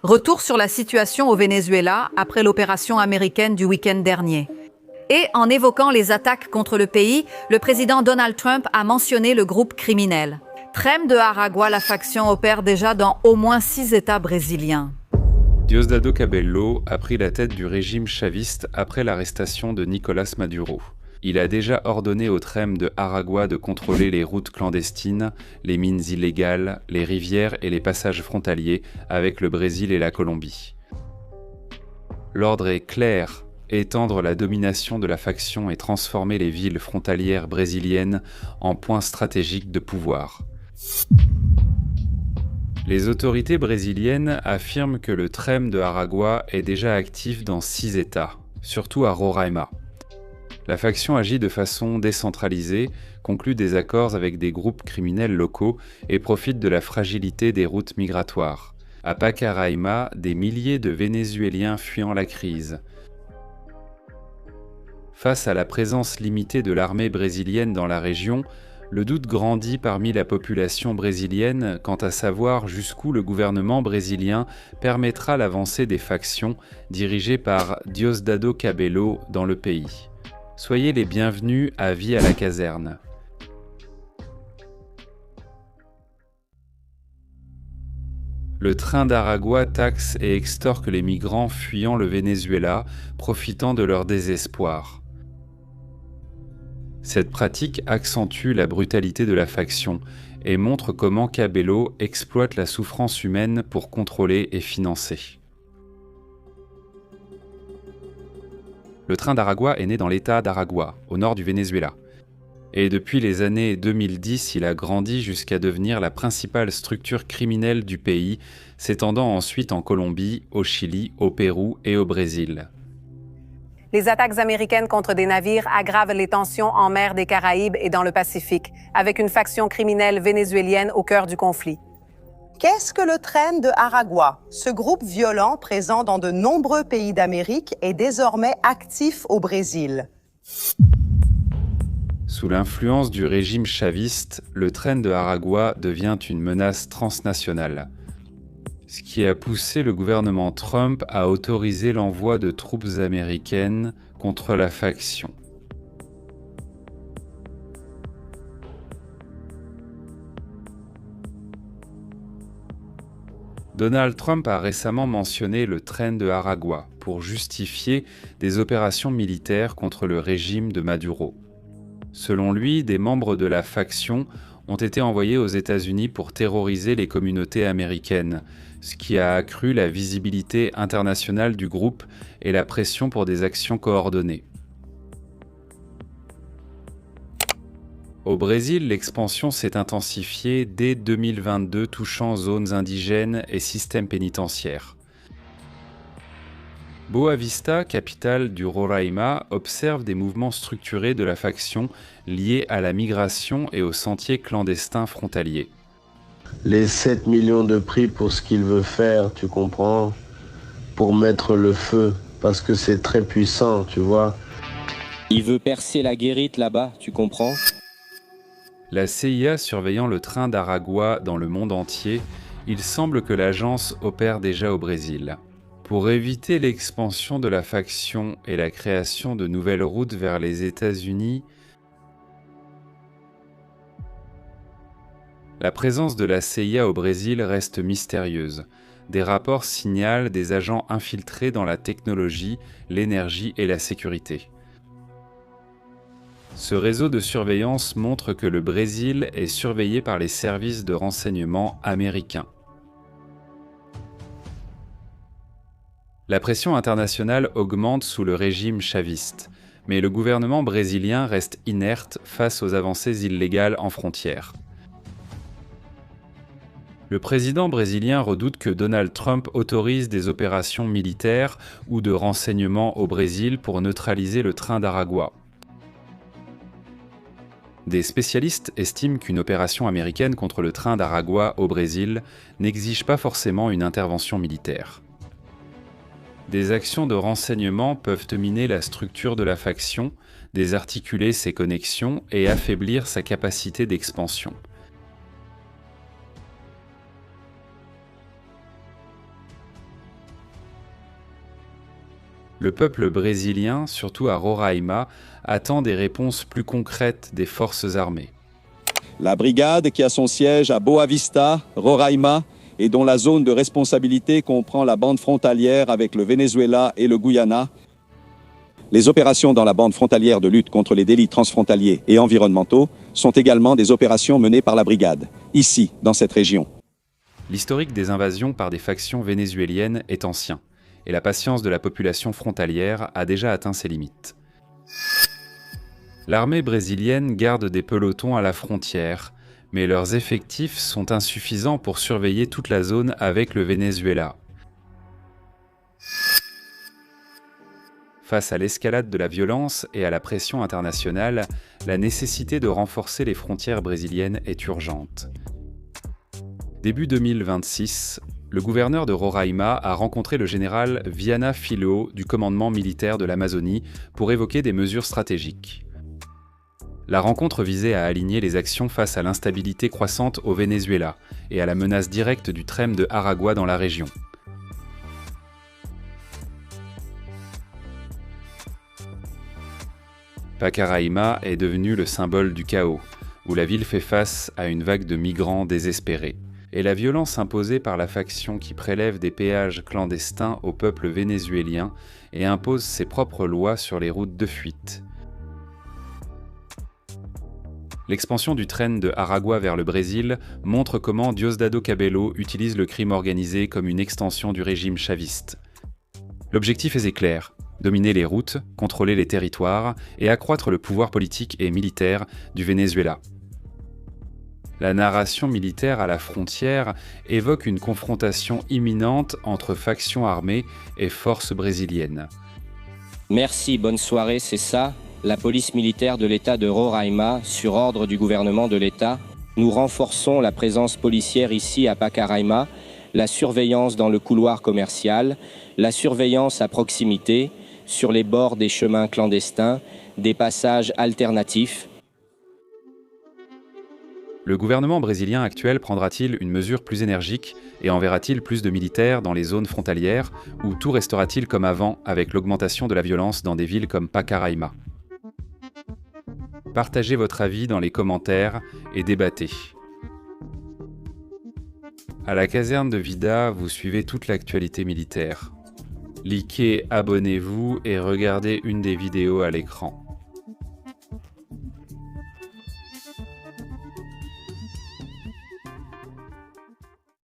Retour sur la situation au Venezuela après l'opération américaine du week-end dernier. Et en évoquant les attaques contre le pays, le président Donald Trump a mentionné le groupe criminel. Trem de Aragua, la faction opère déjà dans au moins 6 États brésiliens. Diosdado Cabello a pris la tête du régime chaviste après l'arrestation de Nicolás Maduro. Il a déjà ordonné au Trem de Aragua de contrôler les routes clandestines, les mines illégales, les rivières et les passages frontaliers avec le Brésil et la Colombie. L'ordre est clair: étendre la domination de la faction et transformer les villes frontalières brésiliennes en points stratégiques de pouvoir. Les autorités brésiliennes affirment que le Trem de Aragua est déjà actif dans 6 États, surtout à Roraima. La faction agit de façon décentralisée, conclut des accords avec des groupes criminels locaux et profite de la fragilité des routes migratoires. À Pacaraima, des milliers de Vénézuéliens fuyant la crise. Face à la présence limitée de l'armée brésilienne dans la région, le doute grandit parmi la population brésilienne quant à savoir jusqu'où le gouvernement brésilien permettra l'avancée des factions dirigées par Diosdado Cabello dans le pays. Soyez les bienvenus à Vie à la caserne. Le train d'Aragua taxe et extorque les migrants fuyant le Venezuela, profitant de leur désespoir. Cette pratique accentue la brutalité de la faction et montre comment Cabello exploite la souffrance humaine pour contrôler et financer. Le train d'Aragua est né dans l'état d'Aragua, au nord du Venezuela. Et depuis les années 2010, il a grandi jusqu'à devenir la principale structure criminelle du pays, s'étendant ensuite en Colombie, au Chili, au Pérou et au Brésil. Les attaques américaines contre des navires aggravent les tensions en mer des Caraïbes et dans le Pacifique, avec une faction criminelle vénézuélienne au cœur du conflit. Qu'est-ce que le Tren de Aragua? Ce groupe violent présent dans de nombreux pays d'Amérique est désormais actif au Brésil. Sous l'influence du régime chaviste, le Tren de Aragua devient une menace transnationale, ce qui a poussé le gouvernement Trump à autoriser l'envoi de troupes américaines contre la faction. Donald Trump a récemment mentionné le Tren de Aragua pour justifier des opérations militaires contre le régime de Maduro. Selon lui, des membres de la faction ont été envoyés aux États-Unis pour terroriser les communautés américaines, ce qui a accru la visibilité internationale du groupe et la pression pour des actions coordonnées. Au Brésil, l'expansion s'est intensifiée dès 2022, touchant zones indigènes et systèmes pénitentiaires. Boa Vista, capitale du Roraima, observe des mouvements structurés de la faction liés à la migration et aux sentiers clandestins frontaliers. Les 7 millions de prix pour ce qu'il veut faire, tu comprends, pour mettre le feu, parce que c'est très puissant, tu vois. Il veut percer la guérite là-bas, tu comprends? La CIA surveillant le train d'Aragua dans le monde entier, il semble que l'agence opère déjà au Brésil. Pour éviter l'expansion de la faction et la création de nouvelles routes vers les États-Unis, la présence de la CIA au Brésil reste mystérieuse. Des rapports signalent des agents infiltrés dans la technologie, l'énergie et la sécurité. Ce réseau de surveillance montre que le Brésil est surveillé par les services de renseignement américains. La pression internationale augmente sous le régime chaviste, mais le gouvernement brésilien reste inerte face aux avancées illégales en frontière. Le président brésilien redoute que Donald Trump autorise des opérations militaires ou de renseignement au Brésil pour neutraliser le train d'Aragua. Des spécialistes estiment qu'une opération américaine contre le train d'Aragua au Brésil n'exige pas forcément une intervention militaire. Des actions de renseignement peuvent miner la structure de la faction, désarticuler ses connexions et affaiblir sa capacité d'expansion. Le peuple brésilien, surtout à Roraima, attend des réponses plus concrètes des forces armées. La brigade, qui a son siège à Boa Vista, Roraima, et dont la zone de responsabilité comprend la bande frontalière avec le Venezuela et le Guyana. Les opérations dans la bande frontalière de lutte contre les délits transfrontaliers et environnementaux sont également des opérations menées par la brigade, ici, dans cette région. L'historique des invasions par des factions vénézuéliennes est ancien, et la patience de la population frontalière a déjà atteint ses limites. L'armée brésilienne garde des pelotons à la frontière, mais leurs effectifs sont insuffisants pour surveiller toute la zone avec le Venezuela. Face à l'escalade de la violence et à la pression internationale, la nécessité de renforcer les frontières brésiliennes est urgente. Début 2026, le gouverneur de Roraima a rencontré le général Viana Filho du commandement militaire de l'Amazonie pour évoquer des mesures stratégiques. La rencontre visait à aligner les actions face à l'instabilité croissante au Venezuela et à la menace directe du trème de Aragua dans la région. Pacaraima est devenu le symbole du chaos, où la ville fait face à une vague de migrants désespérés. Et la violence imposée par la faction qui prélève des péages clandestins au peuple vénézuélien et impose ses propres lois sur les routes de fuite. L'expansion du train de Aragua vers le Brésil montre comment Diosdado Cabello utilise le crime organisé comme une extension du régime chaviste. L'objectif est clair, dominer les routes, contrôler les territoires et accroître le pouvoir politique et militaire du Venezuela. La narration militaire à la frontière évoque une confrontation imminente entre factions armées et forces brésiliennes. Merci, bonne soirée, c'est ça. La police militaire de l'État de Roraima, sur ordre du gouvernement de l'État, nous renforçons la présence policière ici à Pacaraima, la surveillance dans le couloir commercial, la surveillance à proximité, sur les bords des chemins clandestins, des passages alternatifs. Le gouvernement brésilien actuel prendra-t-il une mesure plus énergique et enverra-t-il plus de militaires dans les zones frontalières ou tout restera-t-il comme avant avec l'augmentation de la violence dans des villes comme Pacaraima ? Partagez votre avis dans les commentaires et débattez. À la caserne de Vida, vous suivez toute l'actualité militaire. Likez, abonnez-vous et regardez une des vidéos à l'écran.